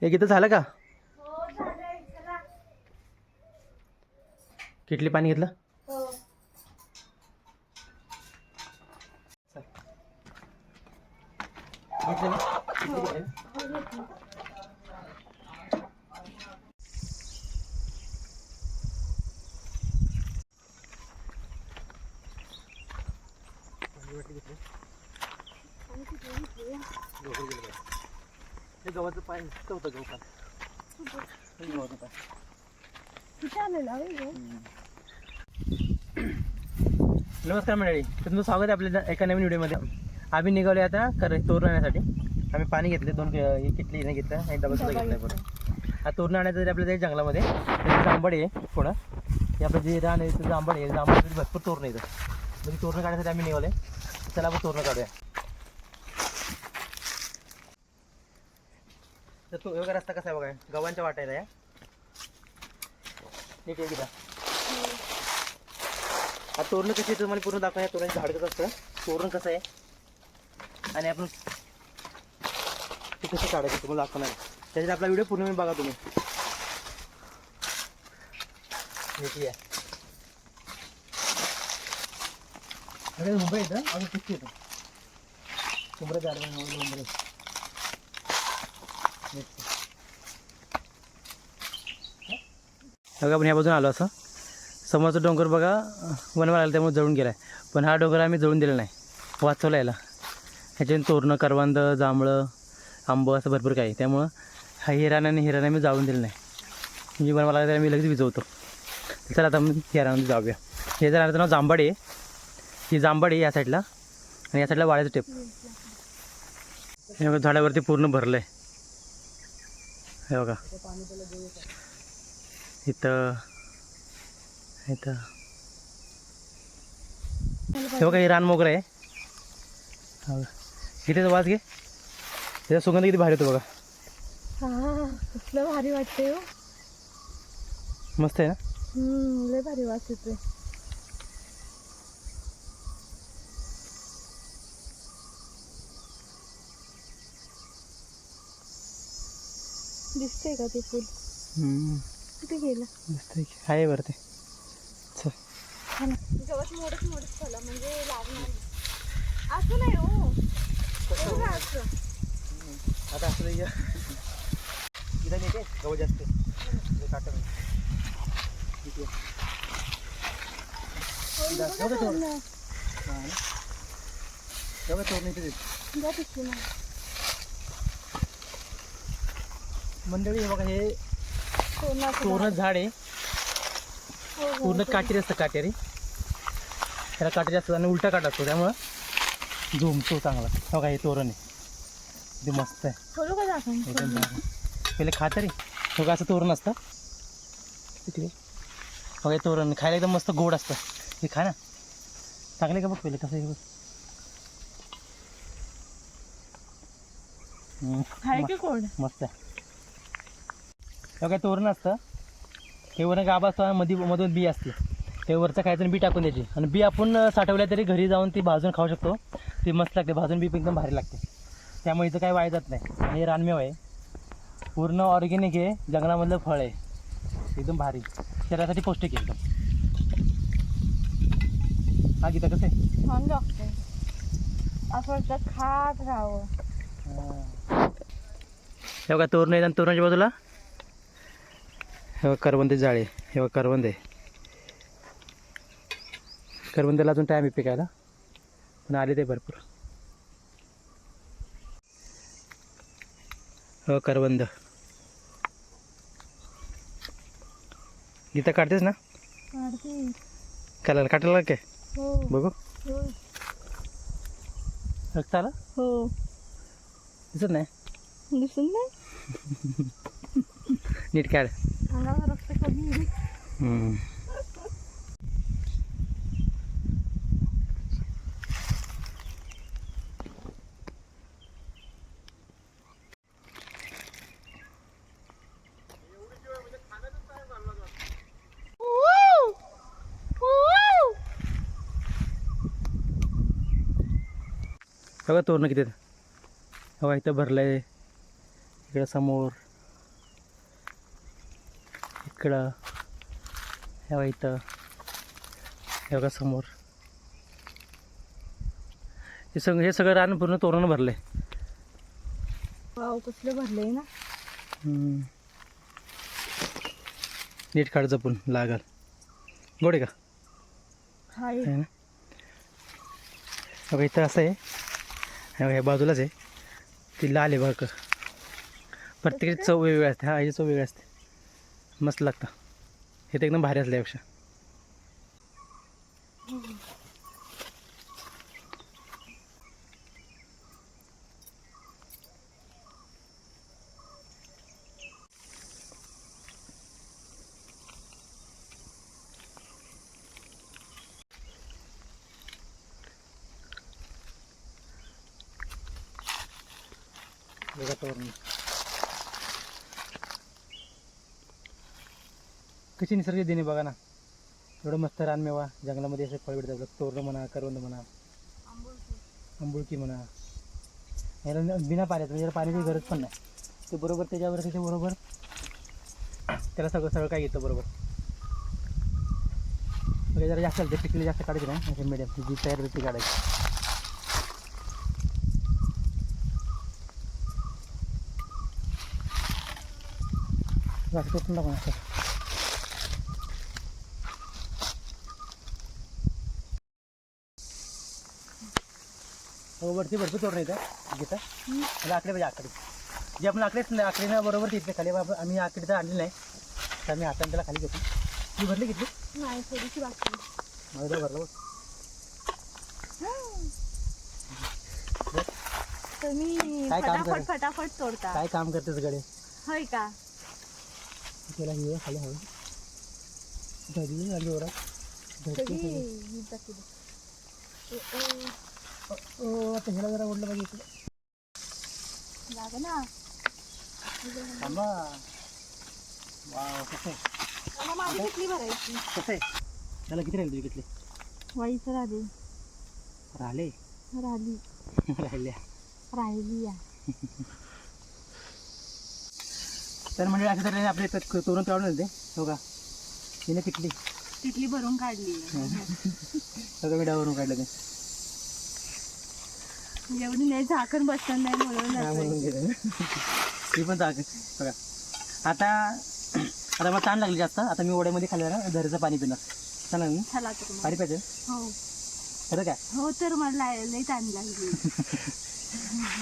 एक इथं झालं का? किटली पाणी घेतलं? हे गव्हाचं पाय नुसतं होतं गहू नमस्कार मंडळी, तुमचं स्वागत आहे आपल्या एका नवीन व्हिडिओमध्ये. आम्ही निघालो आता तोरण आणण्यासाठी. आम्ही पाणी घेतले, 2 किटली घेतलं आणि डबा सुद्धा घेतला. बरं, हा तोरण आणायचं तरी आपल्या जंगलामध्ये जांभळ आहे थोडं. हे आपलं जे रान आहे ते जांभळ आहे. जांभळ भरपूर तोरण येतं. म्हणजे तोरण काढण्यासाठी आम्ही निघाले. चला आपण तोरण काढूया. तर तो योगा रस्ता कसा आहे बघा, गव्हांच्या वाटायला या नीट आहे. हा तोरण कशी आहे तुम्हाला पूर्ण दाखवा. या तोरणाचं झाड कसं असतं, तोरण कसं आहे आणि आपण ते कसे काढायचं तुम्हाला दाखवणार. त्याच्यात आपला व्हिडिओ पूर्ण बघा तुम्ही. नीट आहे. मुंबई येतं अजून किती येतं मुंबई झाड मुंबई. बघा आपण ह्या बाजून आलो. असं समोरचा डोंगर बघा वनवा लागला त्यामुळे जळून गेला आहे. पण हा डोंगर आम्ही जळून दिला नाही, वाचवला याला. ह्याच्याने तोरणं, करवंद, जांभळं, आंबं असं भरपूर काही. त्यामुळं हा हिराने आम्ही जाळून दिलं नाही. म्हणजे वनवा लागला तर आम्ही लगेच विजवतो. चला आता आम्ही हिरामध्ये जाऊया. हे झाडाचं नाव जांभळ आहे. ही जांभळ आहे या साईडला आणि या साईडला वाळ्याचं टेप. हे बघा झाडावरती पूर्ण भरलं आहे. हे बघा इथं इथं हे बघा, हे रान मोगरा आहे. इथे वाज घे, त्याचा सुगंध किती भारी होतो बघा. कसलं भारी वाटते हो. मस्त आहे ना. लय भारी वास येतोय. दिसतंय का ते फुल? कुठे गेलं? दिसतंय की आहे बरं ते. चल गवत मोडत झालं म्हणजे लागणार असं नाही हो. असं आता असं इथं नाही ते गवत जास्त काटत मंडळी. हे बघा, हे तोरण झाड आहे. पूर्ण काटेरी असतं, काटेरी. ह्याला काटेरी असतं आणि उलटा काट असतो त्यामुळं झुमतो चांगला. बघा हे तोरण आहे, ते मस्त आहे एकदम. पहिले खा तरी. बघा असं तोरण असतं तिथे. बघा हे तोरण खायला एकदम मस्त गोड असतं. हे खा ना, चांगले का बघ पहिले कसं आहे. मस्त आहे. बघा तोरण असतं, हे वरण गाभा असतो, मधून बी असते. ते वरचं खायचं बी टाकून द्यायची आणि बी आपण साठवल्या तरी घरी जाऊन ती भाजून खाऊ शकतो. ती मस्त लागते भाजून, बी एकदम भारी लागते. त्यामुळे इथं काही वाया जात नाही. हे रानमेव आहे, पूर्ण ऑर्गॅनिक आहे, जंगलामधलं फळ आहे, एकदम भारी, शरीरासाठी पौष्टिक आहे एकदम. हा गीता कसं आहे, छान लागते. असं वाटतं खात राहावं. हे बघा तोरण आहे आणि तोरणाच्या बाजूला हे बघा करवंदे जाळे. हे बघा करवंद आहे. करवंदाला अजून टाईम आहे पिकायला, पण आले ते भरपूर. हो करवंद. गीता काढतेस ना? काढायला काटायला काय बघू. रक्त आलं? हो. दिसत नाही. दिसत नाही. नीट काढ. रक्त कमी. बघा तोरणं किती आहेत. बघा इथं भरलं आहे, इकडं समोर इकडं हे बघा इथं हे बघा समोर हे सगळं रान पूर्ण तोरण भरलंय. वाव कसलं भरलंय ना. नीट काढ जपून लागल. गोड आहे का? हाय आहे ना. बघा इथं असं आहे. हे बघा, ह्या बाजूलाच आहे ती लाल आहे बघा. प्रत्येकाची चव वेगळी असते. हा ह्याची चव वेगळी असते. मस्त लागतं हे तर एकदम भारी असल्यापेक्षा. बघा तोरण कशी निसर्ग देणे बघा ना. एवढं मस्त रानमेवा जंगलामध्ये असे फळ भेटतात. तोरण म्हणा, करवंद म्हणा, आंबुळकी म्हणा. याला बिना पाण्याचं म्हणजे याला पाण्याची गरज पण नाही. ते बरोबर त्याच्यावर त्याच्या बरोबर त्याला सगळं काय येतं बरोबर. म्हणजे जरा जास्त ते पिकले जास्त काढायचे नाही. असे मीडियम जी तयार होती काढायची. जास्त टोचून टाकून असं हो. वरती भरपूर तोरण येतं घेतं. मला आकडे पाहिजे. आकडे जे आपण आकडेनं बरोबर तिथे खाली आम्ही आकडे तर आणली नाही तर आम्ही हाताने त्याला खाली घेतो. ती भरली घेतली नाही थोडीशी बाकी. मला भरलं. तुम्ही काय काम फटाफट फटाफट तोडता काय काम करतेस गडे. होय का. त्याला हे खाली हवं धरली आणि जोरात धरते सगळी. आता ह्याला जरा ओढलं पाहिजे इकडे. लाग ना. थांबा. वाव कसं आहे. माझी किती भरायची. कसं आहे त्याला किती राहिले तुझी किती वाईच राहिली राहिले राहिली राहिल्या राहिली या. तर म्हणजे अशा तऱ्हेने आपले तोरण तोडून येते. हो का तिने पिकली तिथली भरून काढली. सगळं विडावरून काढलं ते. एवढी नाही झाकण बसणार नाही म्हणून गेलं ती पण चाक बघा. आता मला ताण लागली जास्त. आता मी ओढ्यामध्ये खाल्लं ना झऱ्याचं पाणी पिणार चालेल ना. चला पाणी पाहिजे हो खरं काय. हो तर मला लई ताण लागली.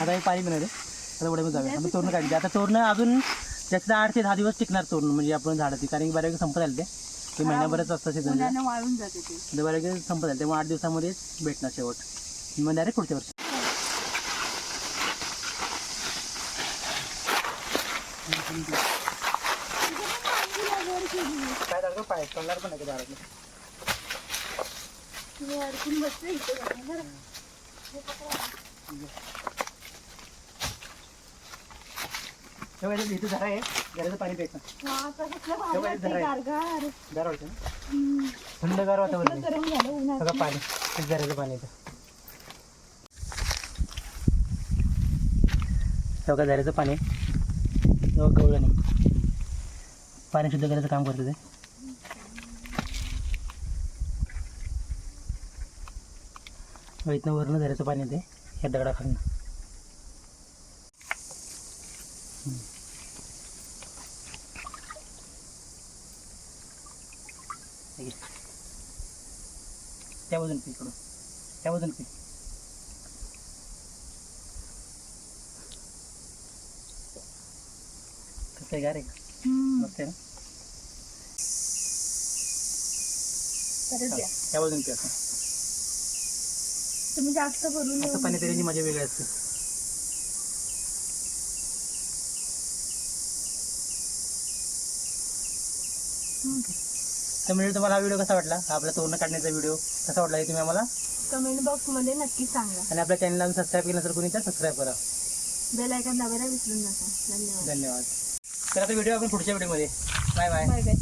आता हे पाणी पिणार आहे. आता ओढ्यामध्ये जाऊया. आपण तोरणं काढली. आता तोरणं अजून जास्त 8 ते 10 दिवस टिकणार तोरण म्हणजे आपण झाडाची. कारण की बऱ्यापैकी संपत आले ते महिन्याभरच असतं सीझन. उन्हानं वाळून जाते ते बऱ्यापैकी संपत आले त्यामुळे 8 दिवसामध्येच भेटणार शेवट. मग डायरेक्ट पुढच्या वर्षी. काय लागलं पाय कळणार पण नाही का झाडातलं. अडकून बसते इथे. इथे झाड आहे घराचं पाणी प्यायचं. गार वाटतं ना. थंडगार वातावरण सगळं पाणी झऱ्याचं पाणी येतं. सगळं झऱ्याचं पाणी गवळणी पाणी शुद्ध करायचं काम करतं ते. इथनं वरनं झऱ्याचं पाणी येते ह्या दगडाखालनं. त्या बाजून पी इकडून त्या बाजून पी. कसं आहे गार आहे का मस्त आहे ना. त्या बाजून पी. असं तुम्ही जास्त भरून असं पाणी तरी मजा वेगळी असते. तर म्हणजे तुम्हाला हा व्हिडिओ कसा वाटला. आपला तोरण काढण्याचा व्हिडिओ कसा वाटला हे तुम्ही आम्हाला कमेंट बॉक्स मध्ये नक्की सांगा. आणि आपल्या चॅनलला सबस्क्राईब केलं तर कोणी तर सबस्क्राईब करा. बेल आयकॉन दाबायला विसरू नका. धन्यवाद. धन्यवाद. तर आता व्हिडिओ आपण पुढच्या व्हिडिओमध्ये. Bye bye. Bye bye.